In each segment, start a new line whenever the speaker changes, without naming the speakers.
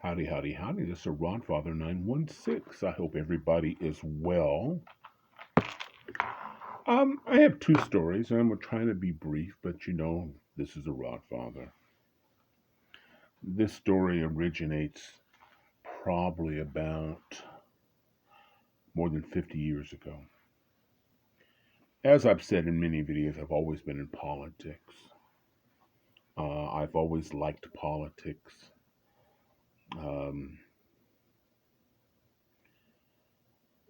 Howdy, howdy, howdy. This is Rodfather 916. I hope everybody is well. I have two stories, and I'm trying to be brief, but this is a Rodfather. This story originates probably about more than 50 years ago. As I've said in many videos, I've always been in politics. I've always liked politics.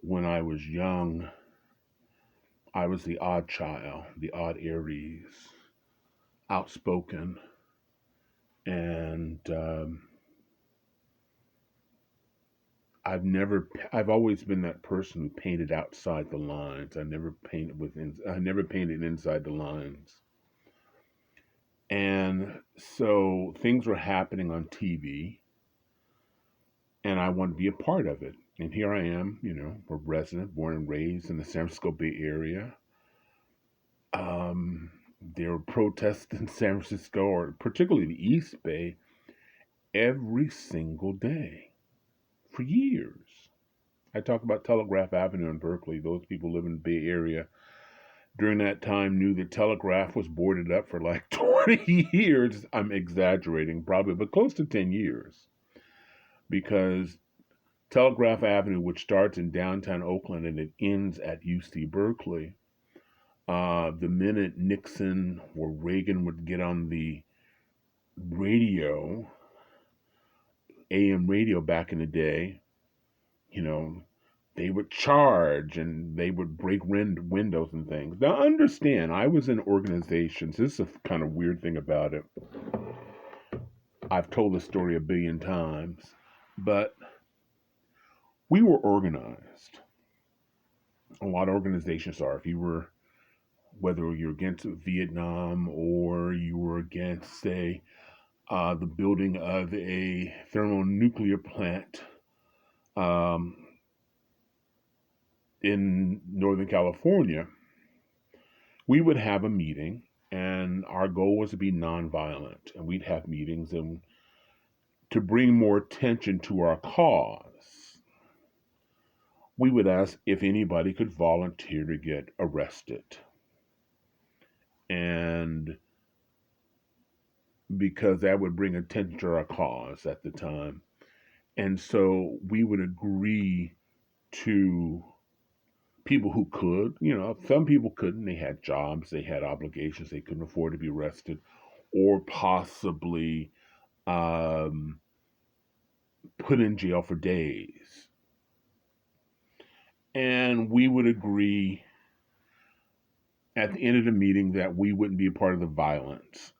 When I was young, I was the odd child, the odd Aries, outspoken, and I've always been that person who painted outside the lines. I never painted inside the lines. And so things were happening on TV, and I wanted to be a part of it. And here I am, a resident, born and raised in the San Francisco Bay Area. There were protests in San Francisco, or particularly the East Bay, every single day for years. I talk about Telegraph Avenue in Berkeley. Those people live in the Bay Area during that time knew that Telegraph was boarded up for like 20 years. I'm exaggerating, probably, but close to 10 years. Because Telegraph Avenue, which starts in downtown Oakland and it ends at UC Berkeley, the minute Nixon or Reagan would get on the radio, AM radio back in the day, they would charge and they would break windows and things. Now, understand, I was in organizations. This is a kind of weird thing about it. I've told this story a billion times, but we were organized. A lot of organizations are. Whether you're against Vietnam or you were against, say, the building of a thermonuclear plant, in Northern California, we would have a meeting, and our goal was to be nonviolent. And we'd have meetings and to bring more attention to our cause. We would ask if anybody could volunteer to get arrested. And because that would bring attention to our cause at the time. And so we would agree to people who could, some people couldn't. They had jobs, they had obligations, they couldn't afford to be arrested, or possibly put in jail for days. And we would agree at the end of the meeting that we wouldn't be a part of the violence,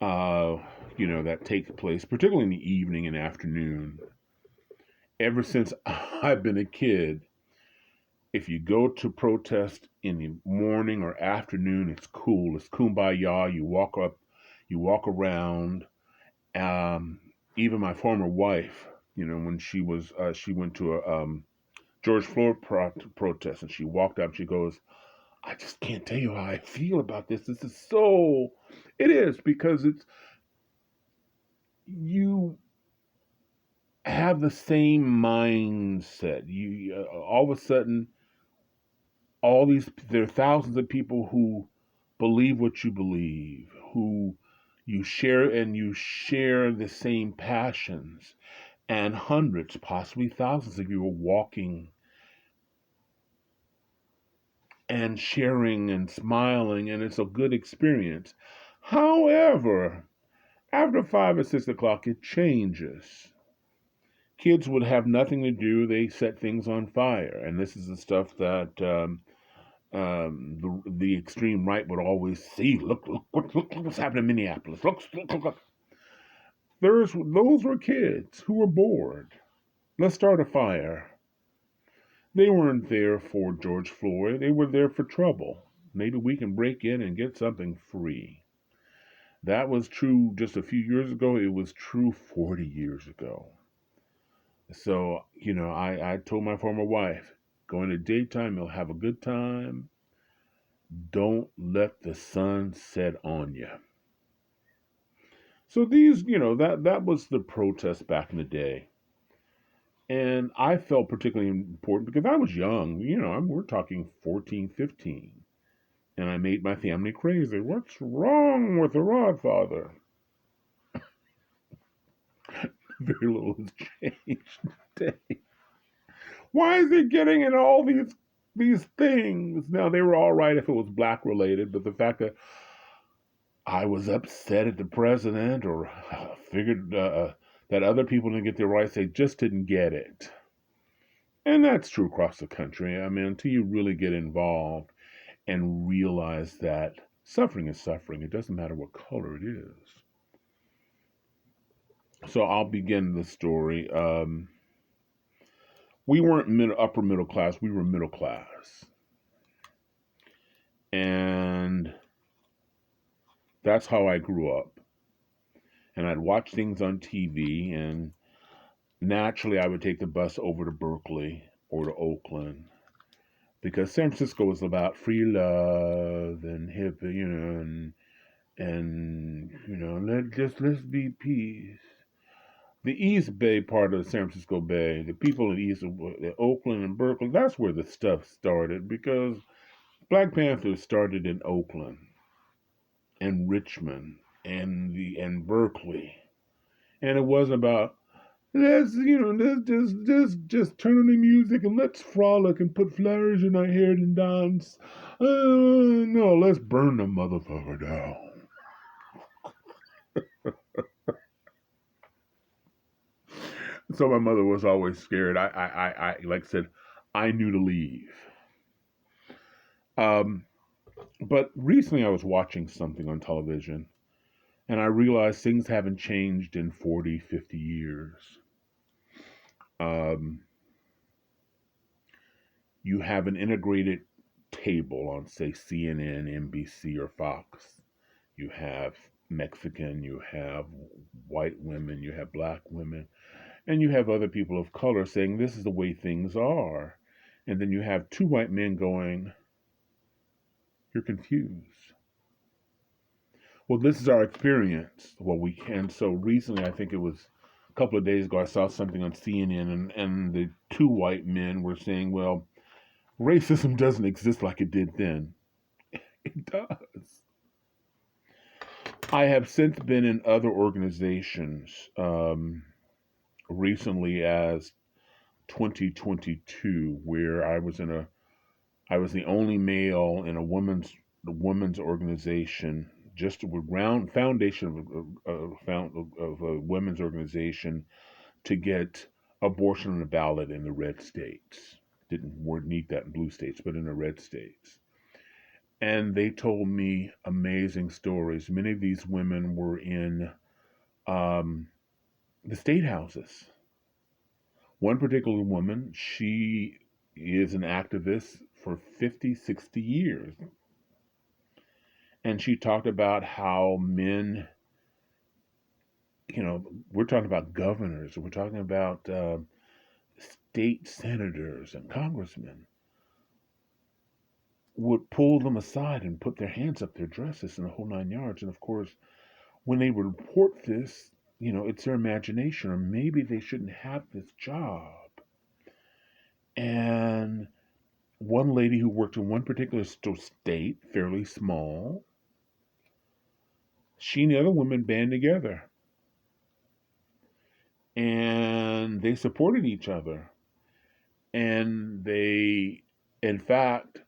that takes place, particularly in the evening and afternoon. Ever since I've been a kid, if you go to protest in the morning or afternoon, it's cool. It's kumbaya. You walk up, you walk around. Even my former wife, when she went to a George Floyd protest, and she walked up. She goes, "I just can't tell you how I feel about this. This is so." It is, because you have the same mindset. You all of a sudden. There are thousands of people who believe what you believe, who you share the same passions, and hundreds, possibly thousands of you are walking and sharing and smiling, and it's a good experience. However, after 5 or 6 o'clock, it changes. Kids would have nothing to do. They set things on fire, and this is the stuff that the extreme right would always see. Look what's happening in Minneapolis. Look. Those were kids who were bored. Let's start a fire. They weren't there for George Floyd. They were there for trouble. Maybe we can break in and get something free. That was true just a few years ago. It was true 40 years ago. So, I told my former wife, go in the daytime, you'll have a good time. Don't let the sun set on you. So these, that was the protest back in the day. And I felt particularly important because I was young, we're talking 14, 15. And I made my family crazy. What's wrong with the Rodfather? Very little has changed today. Why is he getting in all these things? Now they were all right if it was black related, but the fact that I was upset at the president or figured that other people didn't get their rights, they just didn't get it. And that's true across the country. I mean, until you really get involved and realize that suffering is suffering, it doesn't matter what color it is. So I'll begin the story. We weren't upper middle class, we were middle class. And that's how I grew up. And I'd watch things on TV, and naturally I would take the bus over to Berkeley or to Oakland because San Francisco was about free love and hip, let's be peace. The East Bay part of the San Francisco Bay, the people in the East of Oakland and Berkeley, that's where the stuff started because Black Panthers started in Oakland and Richmond and Berkeley. And it wasn't about let's just turn on the music and let's frolic and put flowers in our hair and dance. No, let's burn the motherfucker down. So my mother was always scared. I like I said, I knew to leave. Um, but recently I was watching something on television and I realized things haven't changed in 40, 50 years. Um, you have an integrated table on, say, CNN, NBC, or Fox. You have Mexican, you have white women, you have black women, and you have other people of color saying this is the way things are. And then you have two white men going, you're confused. Well, this is our experience. Well, we can. So recently, I think it was a couple of days ago, I saw something on CNN, and the two white men were saying, well, racism doesn't exist like it did then. It does. I have since been in other organizations recently as 2022, where I was the only male in a women's organization, just a ground foundation of a women's organization to get abortion on the ballot in the red states. Didn't need that in blue states, but in the red states. And they told me amazing stories. Many of these women were in um, the state houses. One particular woman, she is an activist for 50, 60 years. And she talked about how men, we're talking about governors, we're talking about state senators and congressmen, would pull them aside and put their hands up their dresses and the whole 9 yards. And of course, when they report this, it's their imagination, or maybe they shouldn't have this job. And one lady who worked in one particular state, fairly small, she and the other women band together and they supported each other. And they, in fact,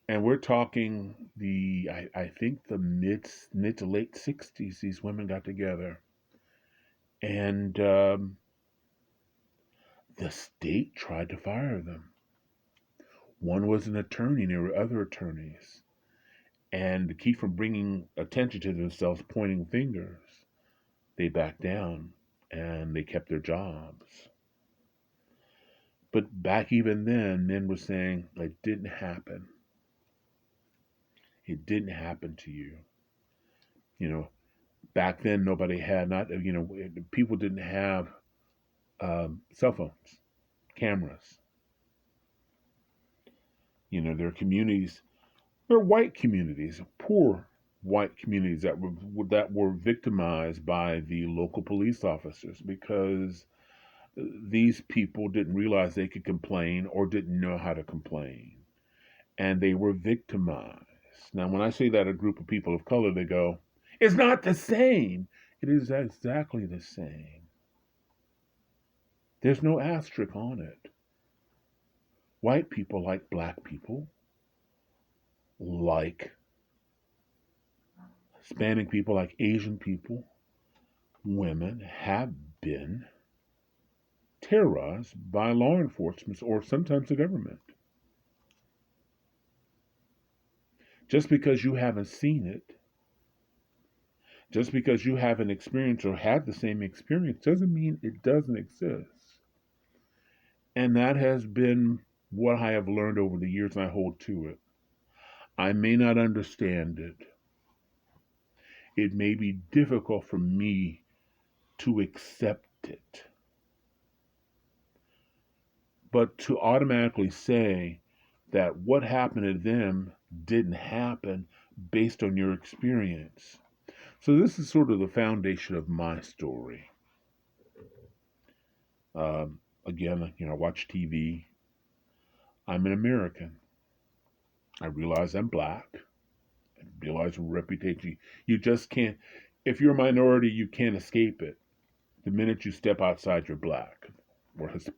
and we're talking I think the mid to late 60s, these women got together. And the state tried to fire them. One was an attorney, there were other attorneys. And to keep from bringing attention to themselves, pointing fingers, they backed down and they kept their jobs. But back even then, men were saying, it didn't happen. It didn't happen to you. You know, back then nobody had people didn't have cell phones, cameras. Their communities, they're white communities, poor white communities that were victimized by the local police officers because these people didn't realize they could complain or didn't know how to complain, and they were victimized. Now, when I say that a group of people of color, they go, "It's not the same." It is exactly the same. There's no asterisk on it. White people, like black people, like Hispanic people, like Asian people, women have been terrorized by law enforcement or sometimes the government. Just because you haven't seen it, just because you haven't experienced or had the same experience, doesn't mean it doesn't exist. And that has been what I have learned over the years, and I hold to it. I may not understand it. It may be difficult for me to accept it. But to automatically say that what happened to them didn't happen based on your experience. So this is sort of the foundation of my story. Again, I watch TV. I'm an American. I realize I'm black. I realize reputation. You just can't. If you're a minority, you can't escape it. The minute you step outside, you're black,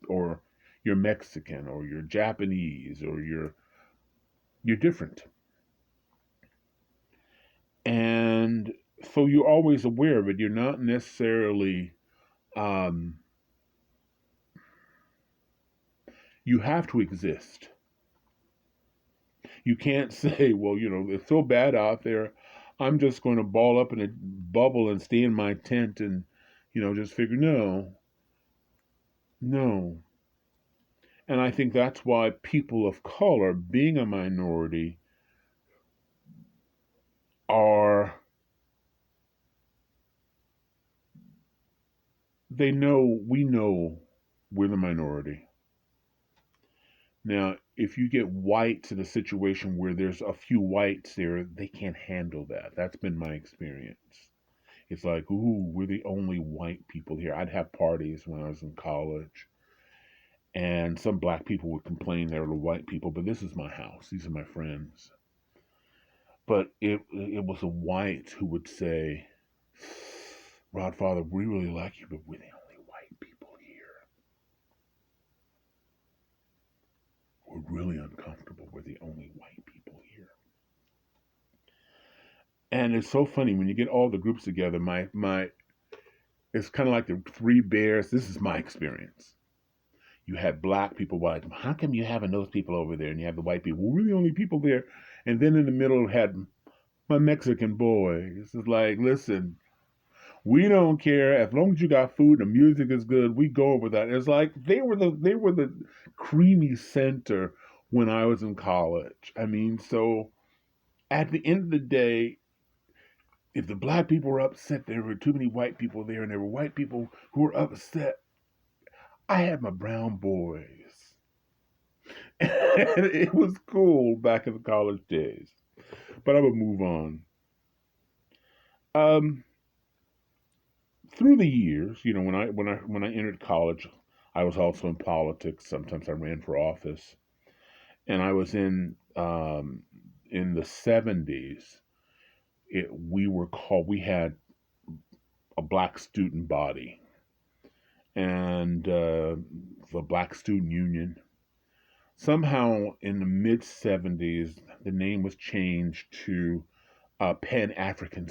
or you're Mexican, or you're Japanese, or you're different. And so you're always aware of it. You're not necessarily um, you have to exist. You can't say, well, it's so bad out there. I'm just going to ball up in a bubble and stay in my tent and, just figure, no, no. And I think that's why people of color, being a minority, are, we know we're the minority. Now, if you get whites in a situation where there's a few whites there, they can't handle that. That's been my experience. It's like, ooh, we're the only white people here. I'd have parties when I was in college, and some black people would complain they were the white people, but this is my house. These are my friends. But it was a white who would say, Rodfather, we really like you, but we're the only white people here. We're really uncomfortable. We're the only white people here. And it's so funny when you get all the groups together. My it's kind of like the three bears. This is my experience. You had black people, like, how come you having those people over there? And you have the white people. We're the only people there. And then in the middle had my Mexican boys. It's like, listen, we don't care as long as you got food and the music is good. We go over that. It's like they were the creamy center when I was in college. I mean, so at the end of the day, if the black people were upset there were too many white people there, and there were white people who were upset, I had my brown boys. And it was cool back in the college days. But I would move on. Um, Through the years, when I entered college, I was also in politics. Sometimes I ran for office, and I was in the 70s. We had a black student body, and the Black Student Union. Somehow in the mid 70s, the name was changed to Pan African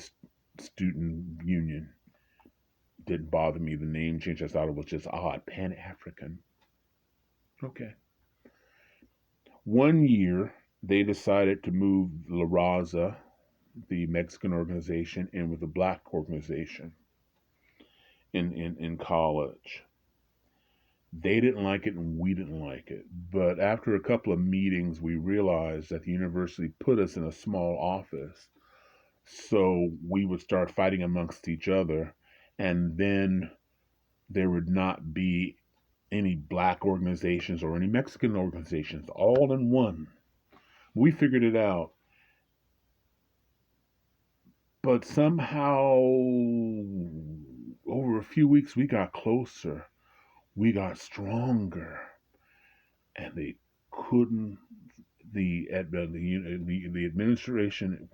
Student Union. Didn't bother me. The name change, I thought it was just odd. Pan African. Okay. One year, they decided to move La Raza, the Mexican organization, in with the black organization in college. They didn't like it and we didn't like it. But after a couple of meetings, we realized that the university put us in a small office. So we would start fighting amongst each other. And then there would not be any black organizations or any Mexican organizations, all in one. We figured it out. But somehow, over a few weeks, we got closer. We got stronger. And they couldn't, the administration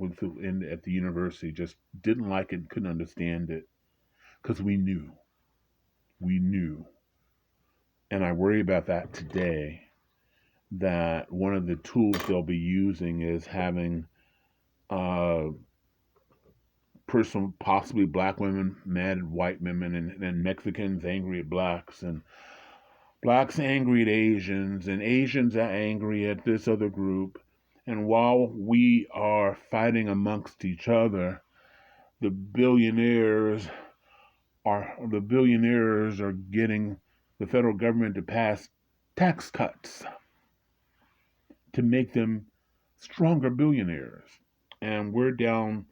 at the university just didn't like it, couldn't understand it, because we knew, and I worry about that today. That one of the tools they'll be using is having uh, person, possibly black women, mad at white women, and Mexicans angry at blacks, and blacks angry at Asians, and Asians are angry at this other group. And while we are fighting amongst each other, the billionaires are getting the federal government to pass tax cuts to make them stronger billionaires. And we're down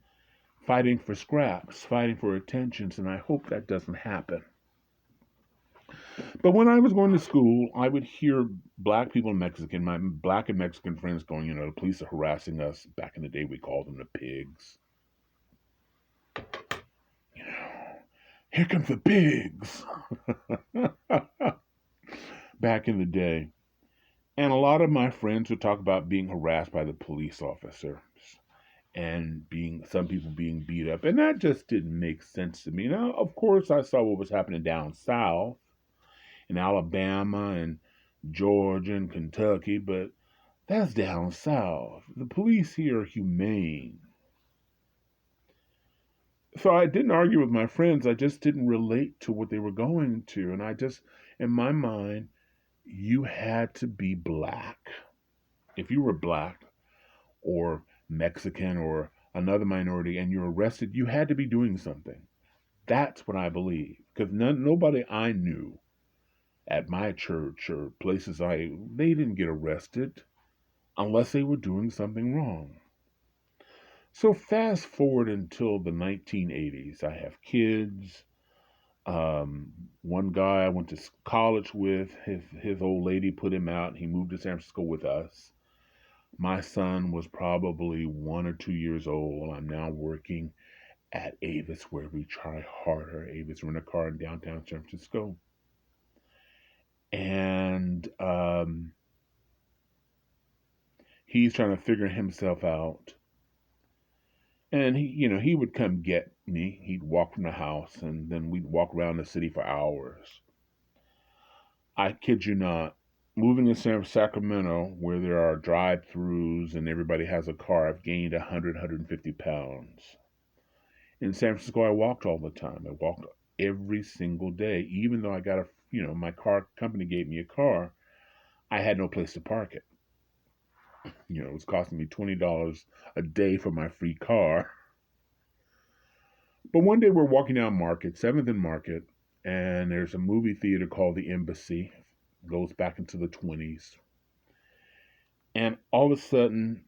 fighting for scraps, fighting for attentions, and I hope that doesn't happen. But when I was going to school, I would hear black people and Mexican, my black and Mexican friends going, the police are harassing us. Back in the day, we called them the pigs. Here comes the pigs. Back in the day. And a lot of my friends would talk about being harassed by the police officers and some people being beat up. And that just didn't make sense to me. Now, of course, I saw what was happening down south in Alabama and Georgia and Kentucky, but that's down south. The police here are humane. So I didn't argue with my friends. I just didn't relate to what they were going to. And in my mind, you had to be black. If you were black or Mexican or another minority and you're arrested, you had to be doing something. That's what I believe. Because nobody I knew at my church or places they didn't get arrested unless they were doing something wrong. So fast forward until the 1980s. I have kids. One guy I went to college with, his old lady put him out. He moved to San Francisco with us. My son was probably 1 or 2 years old. I'm now working at Avis, where we try harder. Avis rent a car in downtown San Francisco. And he's trying to figure himself out. And he would come get me. He'd walk from the house, and then we'd walk around the city for hours. I kid you not. Moving to Sacramento, where there are drive-throughs and everybody has a car, I've gained 150 pounds. In San Francisco, I walked all the time. I walked every single day. Even though I got my car company gave me a car, I had no place to park it. It was costing me $20 a day for my free car. But one day we're walking down Market, 7th and Market, and there's a movie theater called the Embassy. It goes back into the 20s. And all of a sudden,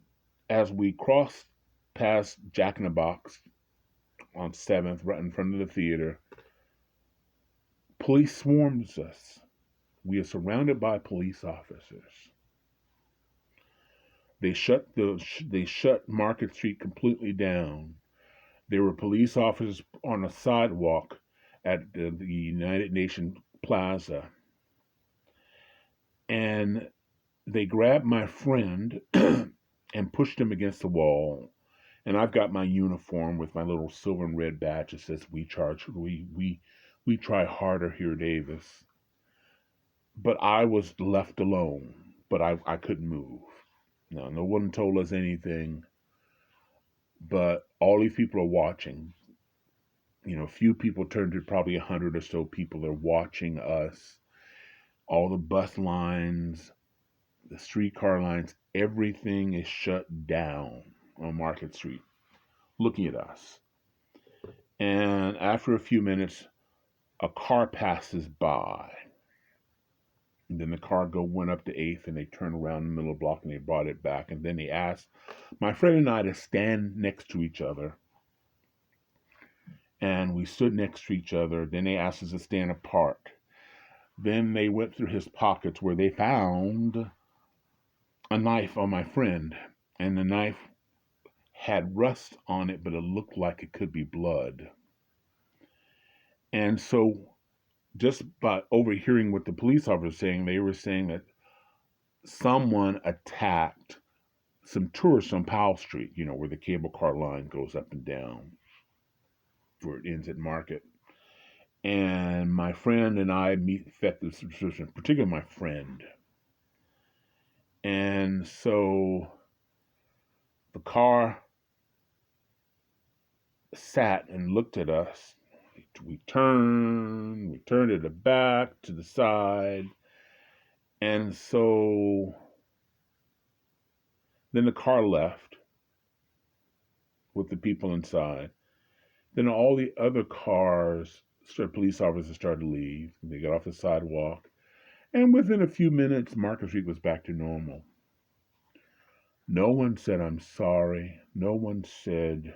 as we cross past Jack in the Box on 7th, right in front of the theater, police swarms us. We are surrounded by police officers. They shut Market Street completely down. There were police officers on a sidewalk at the United Nations Plaza. And they grabbed my friend and pushed him against the wall. And I've got my uniform with my little silver and red badge that says we try harder here at Avis. But I was left alone, but I couldn't move. Now, no one told us anything, but all these people are watching. A few people turned to probably 100 or so people are watching us. All the bus lines, the streetcar lines, everything is shut down on Market Street, looking at us. And after a few minutes, a car passes by. And then the car went up to 8th, and they turned around in the middle of the block, and they brought it back. And then they asked my friend and I to stand next to each other. And we stood next to each other. Then they asked us to stand apart. Then they went through his pockets where they found a knife on my friend. And the knife had rust on it, but it looked like it could be blood. And so, just by overhearing what the police officer was saying, they were saying that someone attacked some tourists on Powell Street, where the cable car line goes up and down, where it ends at Market. And my friend and I met the suspicion, particularly my friend. And so the car sat and looked at us. We turned to the back, to the side. And so then the car left with the people inside. Then all the other cars, police officers started to leave. They got off the sidewalk. And within a few minutes, Market Street was back to normal. No one said, I'm sorry. No one said,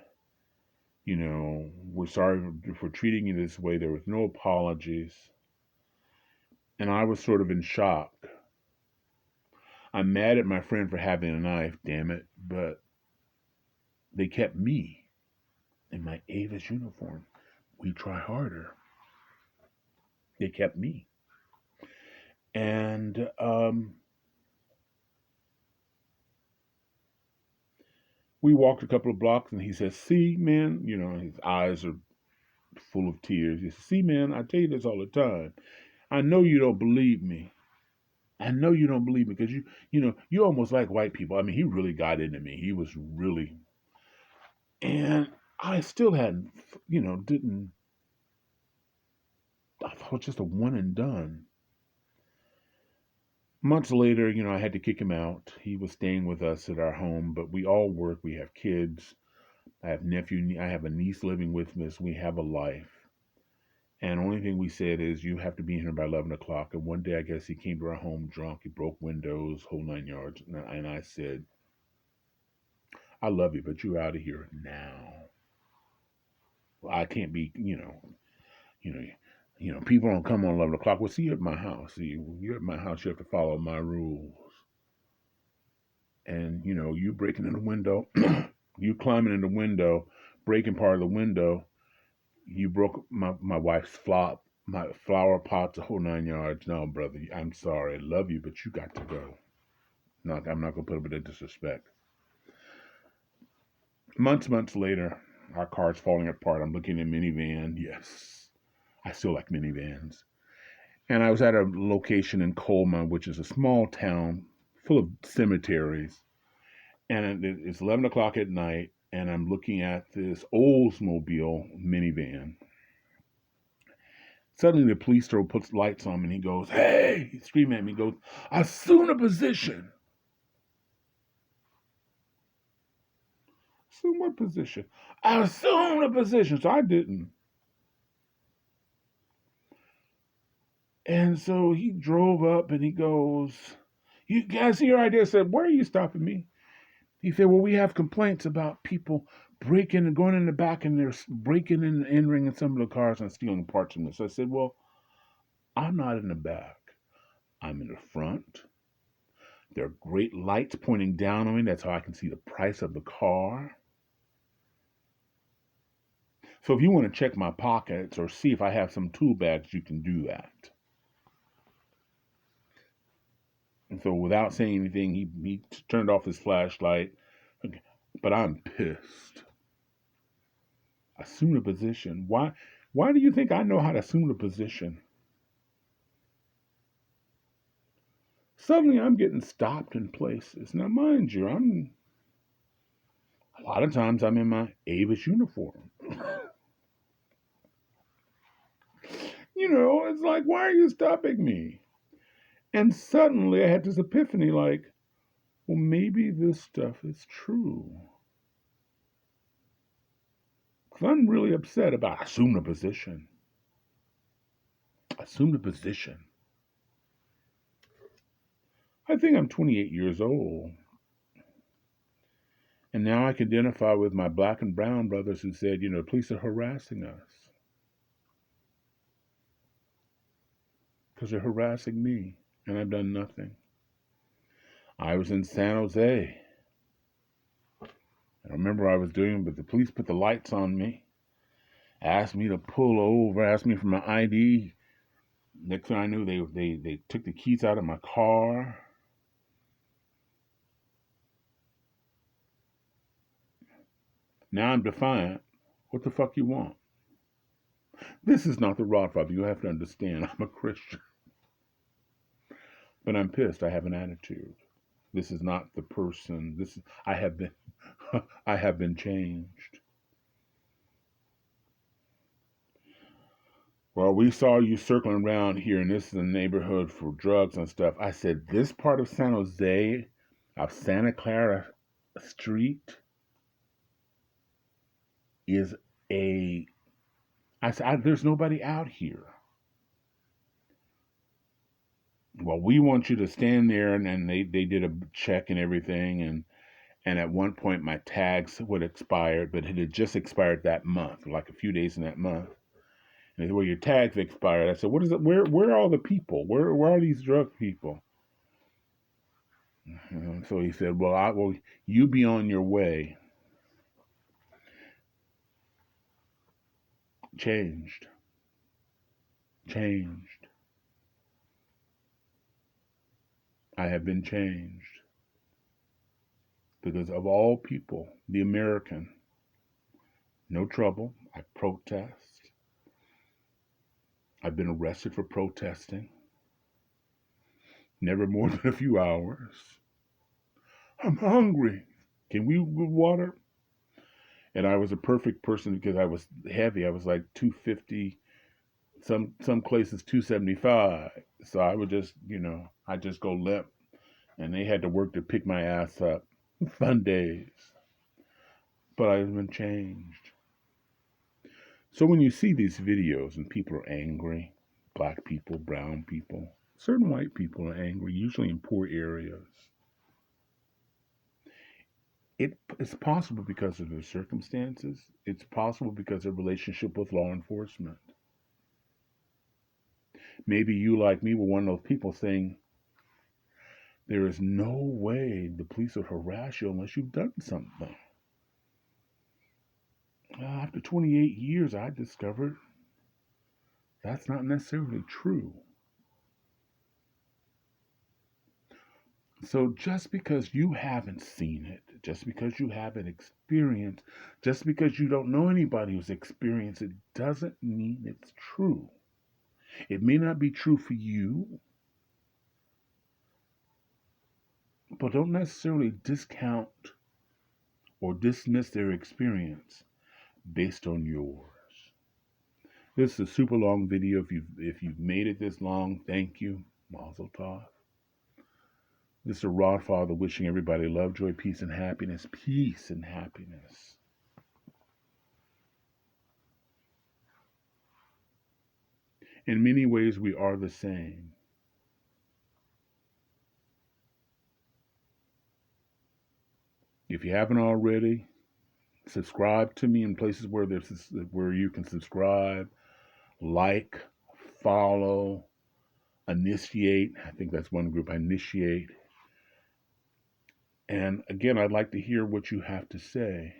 we're sorry for treating you this way. There was no apologies. And I was sort of in shock. I'm mad at my friend for having a knife, damn it, but they kept me in my Avis uniform. We try harder. They kept me. And we walked a couple of blocks and he says, see, man, his eyes are full of tears. He says, see, man, I tell you this all the time. I know you don't believe me. I know you don't believe me because you almost like white people. I mean, he really got into me. He was really, and I still hadn't, didn't, I thought it was just a one and done. Months later, I had to kick him out. He was staying with us at our home, but we all work. We have kids. I have a niece living with us. We have a life. And the only thing we said is, you have to be here by 11 o'clock. And one day, I guess he came to our home drunk. He broke windows, whole 9 yards. And I said, I love you, but you're out of here now. I can't be, people don't come on 11 o'clock. Well, see, you're at my house. See, you're at my house. You have to follow my rules. And, you breaking in the window, you climbing in the window, breaking part of the window. You broke my wife's my flower pots, the whole 9 yards. No, brother, I'm sorry. I love you, but you got to go. I'm not going to put up with disrespect. Months later, our car's falling apart. I'm looking at a minivan. Yes, I still like minivans. And I was at a location in Coleman, which is a small town full of cemeteries. And it's 11 o'clock at night, and I'm looking at this Oldsmobile minivan. Suddenly, the police puts lights on me, and he goes, hey! He screamed at me, he goes, assume a position. Assume what position? I assumed a position, so I didn't. And so he drove up, and he goes, you guys see your idea? I said, why are you stopping me? He said, well, we have complaints about people breaking and going in the back, and they're breaking and entering in some of the cars and stealing parts from this. I said, well, I'm not in the back. I'm in the front. There are great lights pointing down on me. That's how I can see the price of the car. So if you want to check my pockets or see if I have some tool bags, you can do that. And so without saying anything, he turned off his flashlight. Okay. But I'm pissed. Assume a position. Why do you think I know how to assume a position? Suddenly I'm getting stopped in places. Now, mind you, a lot of times I'm in my Avis uniform. It's like, why are you stopping me? And suddenly I had this epiphany like, well, maybe this stuff is true. Because I'm really upset about assume a position. Assume a position. I think I'm 28 years old. And now I can identify with my black and brown brothers who said, the police are harassing us. Because they're harassing me, and I've done nothing. I was in San Jose, I remember I was doing, but the police put the lights on me, asked me to pull over, asked me for my ID. Next thing I knew, they took the keys out of my car. Now I'm defiant. What the fuck you want? This is not the Rodfather. You have to understand. I'm a Christian, but I'm pissed. I have an attitude. This is not the person. This is, I have been I have been changed. Well, we saw you circling around here, and this is a neighborhood for drugs and stuff. I said, this part of San Jose, of Santa Clara Street, is a. I said, there's nobody out here. Well, we want you to stand there, and they did a check and everything, and at one point my tags would expire, but it had just expired that month, like a few days in that month. And they said, well, your tags expired. I said, what is it? Where are all the people? Where are these drug people? So he said, well, you be on your way. Changed. Changed. I have been changed. Because of all people, the American, no trouble. I protest. I've been arrested for protesting. Never more than a few hours. I'm hungry. Can we get water? And I was a perfect person because I was heavy. I was like 250, some places 275. So I would just, I just go limp. And they had to work to pick my ass up. Fun days. But I've been changed. So when you see these videos and people are angry, black people, brown people, certain white people are angry, usually in poor areas. It's possible because of their circumstances. It's possible because of relationship with law enforcement. Maybe you, like me, were one of those people saying, there is no way the police would harass you unless you've done something. After 28 years, I discovered that's not necessarily true. So just because you haven't seen it, just because you haven't experienced, just because you don't know anybody who's experienced it, doesn't mean it's true. It may not be true for you, but don't necessarily discount or dismiss their experience based on yours. This is a super long video. If you've made it this long, thank you. Mazel tov. This is a Rodfather wishing everybody love, joy, peace, and happiness. Peace and happiness. In many ways, we are the same. If you haven't already, subscribe to me in places where you can subscribe, like, follow, initiate. I think that's one group, initiate. And again, I'd like to hear what you have to say.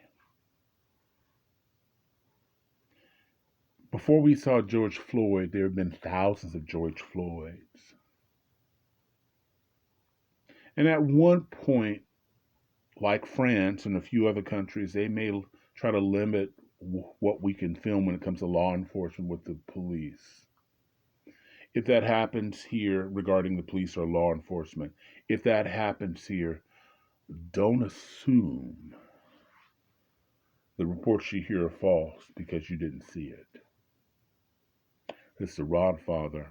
Before we saw George Floyd, there have been thousands of George Floyds. And at one point, like France and a few other countries, they may try to limit what we can film when it comes to law enforcement with the police. If that happens here regarding the police or law enforcement, if that happens here, don't assume the reports you hear are false because you didn't see it. This is the Rodfather.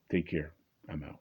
Take care. I'm out.